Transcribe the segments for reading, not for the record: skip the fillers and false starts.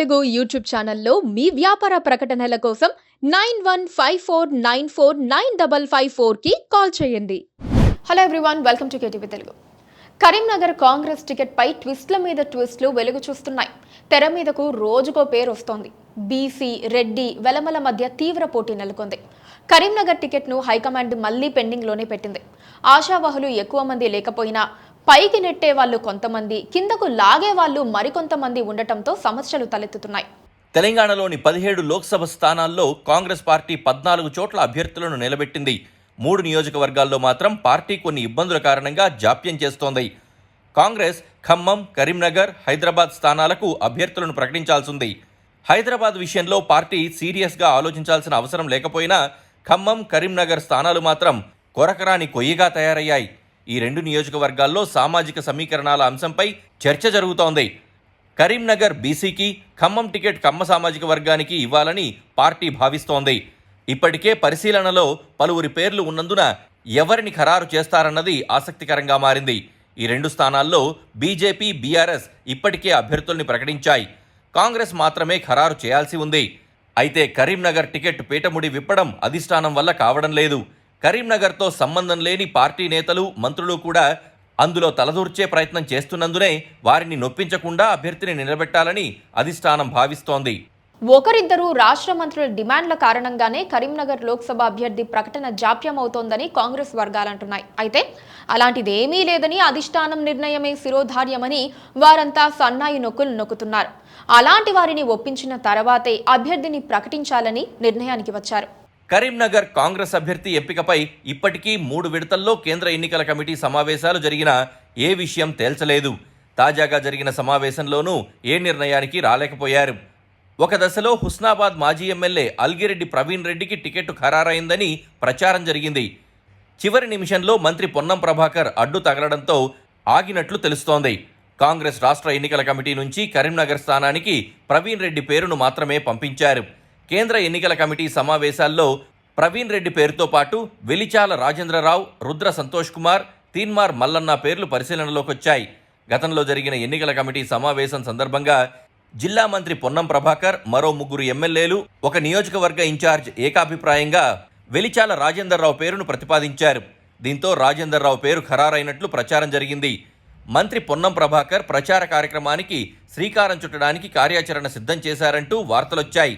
Telugu YouTube ఛానల్లో మీ వ్యాపార ప్రకటనల కోసం 9154949554కి కాల్ చేయండి. Hello everyone, welcome to KTV Telugu. Karimnagar Congress ticket పై ట్విస్ట్ల మీద ట్విస్ట్లు వెలుగు చూస్తున్నాయి. తెర మీదకు రోజుకో పేరు వస్తోంది. బీసీ, రెడ్డి, వెలమల మధ్య తీవ్ర పోటీ నెలకొంది. కరీంనగర్ టికెట్ను హైకమాండ్ మళ్లీ పెండింగ్లోనే పెట్టింది. ఆశావహులు ఎక్కువ మంది లేకపోయినా పైకి నెట్టే వాళ్ళు కొంతమంది, కిందకు లాగే వాళ్ళు మరికొంతమంది ఉండటంతో సమస్యలు తలెత్తుతున్నాయి. తెలంగాణలోని 17 లోక్సభ స్థానాల్లో కాంగ్రెస్ పార్టీ 14 చోట్ల అభ్యర్థులను నిలబెట్టింది. 3 నియోజకవర్గాల్లో మాత్రం పార్టీ కొన్ని ఇబ్బందుల కారణంగా జాప్యం చేస్తోంది. కాంగ్రెస్ ఖమ్మం, కరీంనగర్, హైదరాబాద్ స్థానాలకు అభ్యర్థులను ప్రకటించాల్సింది. హైదరాబాద్ విషయంలో పార్టీ సీరియస్గా ఆలోచించాల్సిన అవసరం లేకపోయినా ఖమ్మం, కరీంనగర్ స్థానాలు మాత్రం కొరకరాని కొయ్యిగా తయారయ్యాయి. ఈ 2 నియోజకవర్గాల్లో సామాజిక సమీకరణాల అంశంపై చర్చ జరుగుతోంది. కరీంనగర్ బీసీకి, ఖమ్మం టికెట్ కమ్మ సామాజిక వర్గానికి ఇవ్వాలని పార్టీ భావిస్తోంది. ఇప్పటికే పరిశీలనలో పలువురి పేర్లు ఉన్నందున ఎవరిని ఖరారు చేస్తారన్నది ఆసక్తికరంగా మారింది. ఈ 2 స్థానాల్లో బీజేపీ, బీఆర్ఎస్ ఇప్పటికే అభ్యర్థుల్ని ప్రకటించాయి. కాంగ్రెస్ మాత్రమే ఖరారు చేయాల్సి ఉంది. అయితే కరీంనగర్ టికెట్ పీటముడి విప్పడం అధిష్టానం వల్ల కావడం లేదు. కరీంనగర్తో సంబంధం లేని పార్టీ నేతలు, మంత్రులు కూడా అందులో తలదూర్చే ప్రయత్నం చేస్తున్నందునే వారిని నొప్పించకుండా అభ్యర్థిని నిలబెట్టాలని అధిష్టానం భావిస్తోంది. ఒకరిద్దరు రాష్ట్ర మంత్రుల డిమాండ్ల కారణంగానే కరీంనగర్ లోక్సభ అభ్యర్థి ప్రకటన జాప్యం అవుతోందని కాంగ్రెస్ వర్గాలంటున్నాయి. అయితే అలాంటిదేమీ లేదని, అధిష్టానం నిర్ణయమే శిరోధార్యమని వారంతా సన్నాయి నొక్కులు నొక్కుతున్నారు. అలాంటి వారిని ఒప్పించిన తర్వాతే అభ్యర్థిని ప్రకటించాలని నిర్ణయానికి వచ్చారు. కరీంనగర్ కాంగ్రెస్ అభ్యర్థి ఎంపికపై ఇప్పటికీ 3 విడతల్లో కేంద్ర ఎన్నికల కమిటీ సమావేశాలు జరిగినా ఏ విషయం తేల్చలేదు. తాజాగా జరిగిన సమావేశంలోనూ ఏ నిర్ణయానికి రాలేకపోయారు. ఒక దశలో హుస్నాబాద్ మాజీ ఎమ్మెల్యే అల్గిరెడ్డి ప్రవీణ్ రెడ్డికి టికెట్ ఖరారైందని ప్రచారం జరిగింది. చివరి నిమిషంలో మంత్రి పొన్నం ప్రభాకర్ అడ్డు తగలడంతో ఆగినట్లు తెలుస్తోంది. కాంగ్రెస్ రాష్ట్ర ఎన్నికల కమిటీ నుంచి కరీంనగర్ స్థానానికి ప్రవీణ్ రెడ్డి పేరును మాత్రమే పంపించారు. కేంద్ర ఎన్నికల కమిటీ సమావేశాల్లో ప్రవీణ్ రెడ్డి పేరుతో పాటు వెలిచాల రాజేంద్రరావు, రుద్ర సంతోష్ కుమార్, తీన్మార్ మల్లన్న పేర్లు పరిశీలనలోకొచ్చాయి. గతంలో జరిగిన ఎన్నికల కమిటీ సమావేశం సందర్భంగా జిల్లా మంత్రి పొన్నం ప్రభాకర్, మరో 3 ఎమ్మెల్యేలు, ఒక నియోజకవర్గ ఇన్ఛార్జ్ ఏకాభిప్రాయంగా వెలిచాల రాజేంద్రరావు పేరును ప్రతిపాదించారు. దీంతో రాజేంద్రరావు పేరు ఖరారైనట్లు ప్రచారం జరిగింది. మంత్రి పొన్నం ప్రభాకర్ ప్రచార కార్యక్రమానికి శ్రీకారం చుట్టడానికి కార్యాచరణ సిద్ధం చేశారంటూ వార్తలొచ్చాయి.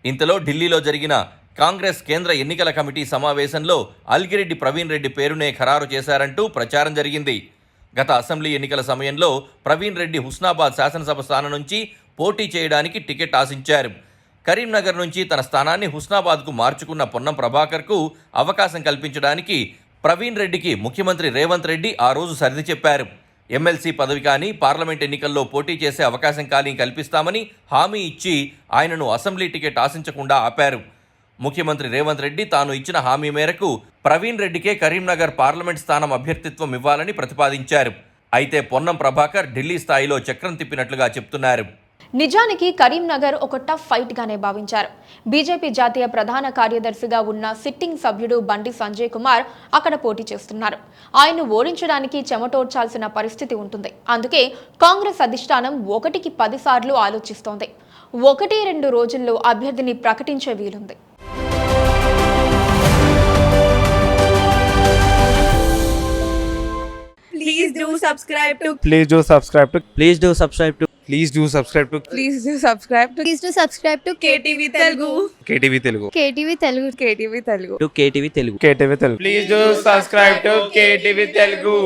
ఇంతలో ఢిల్లీలో జరిగిన కాంగ్రెస్ కేంద్ర ఎన్నికల కమిటీ సమావేశంలో అల్గిరెడ్డి ప్రవీణ్ రెడ్డి పేరునే ఖరారు చేశారంటూ ప్రచారం జరిగింది. గత అసెంబ్లీ ఎన్నికల సమయంలో ప్రవీణ్ రెడ్డి హుస్నాబాద్ శాసనసభ స్థానం నుంచి పోటీ చేయడానికి టికెట్ ఆశించారు. కరీంనగర్ నుంచి తన స్థానాన్ని హుస్నాబాద్కు మార్చుకున్న పొన్నం ప్రభాకర్కు అవకాశం కల్పించడానికి ప్రవీణ్ రెడ్డికి ముఖ్యమంత్రి రేవంత్ రెడ్డి ఆ రోజు సర్ది చెప్పారు. ఎమ్మెల్సీ పదవి కానీ, పార్లమెంట్ ఎన్నికల్లో పోటీ చేసే అవకాశం కానీ కల్పిస్తామని హామీ ఇచ్చి ఆయనను అసెంబ్లీ టికెట్ ఆశించకుండా ఆపారు. ముఖ్యమంత్రి రేవంత్ రెడ్డి తాను ఇచ్చిన హామీ మేరకు ప్రవీణ్ రెడ్డికే కరీంనగర్ పార్లమెంట్ స్థానం అభ్యర్థిత్వం ఇవ్వాలని ప్రతిపాదించారు. అయితే పొన్నం ప్రభాకర్ ఢిల్లీ స్థాయిలో చక్రం తిప్పినట్లుగా చెప్తున్నారు. నిజానికి కరీంనగర్ ఒక టఫ్ ఫైట్ గానే భావించారు. బీజేపీ జాతీయ ప్రధాన కార్యదర్శిగా ఉన్న సిట్టింగ్ సభ్యుడు బండి సంజయ్ కుమార్ అక్కడ పోటీ చేస్తున్నారు. ఆయన్ను ఓడించడానికి చెమటోడ్చాల్సిన పరిస్థితి ఉంటుంది. అందుకే కాంగ్రెస్ అధిష్టానం 1కి 10 సార్లు ఆలోచిస్తోంది. 1-2 రోజుల్లో అభ్యర్థిని ప్రకటించే వీలుంది. Please do subscribe to KTV Telugu. Please do subscribe to KTV Telugu.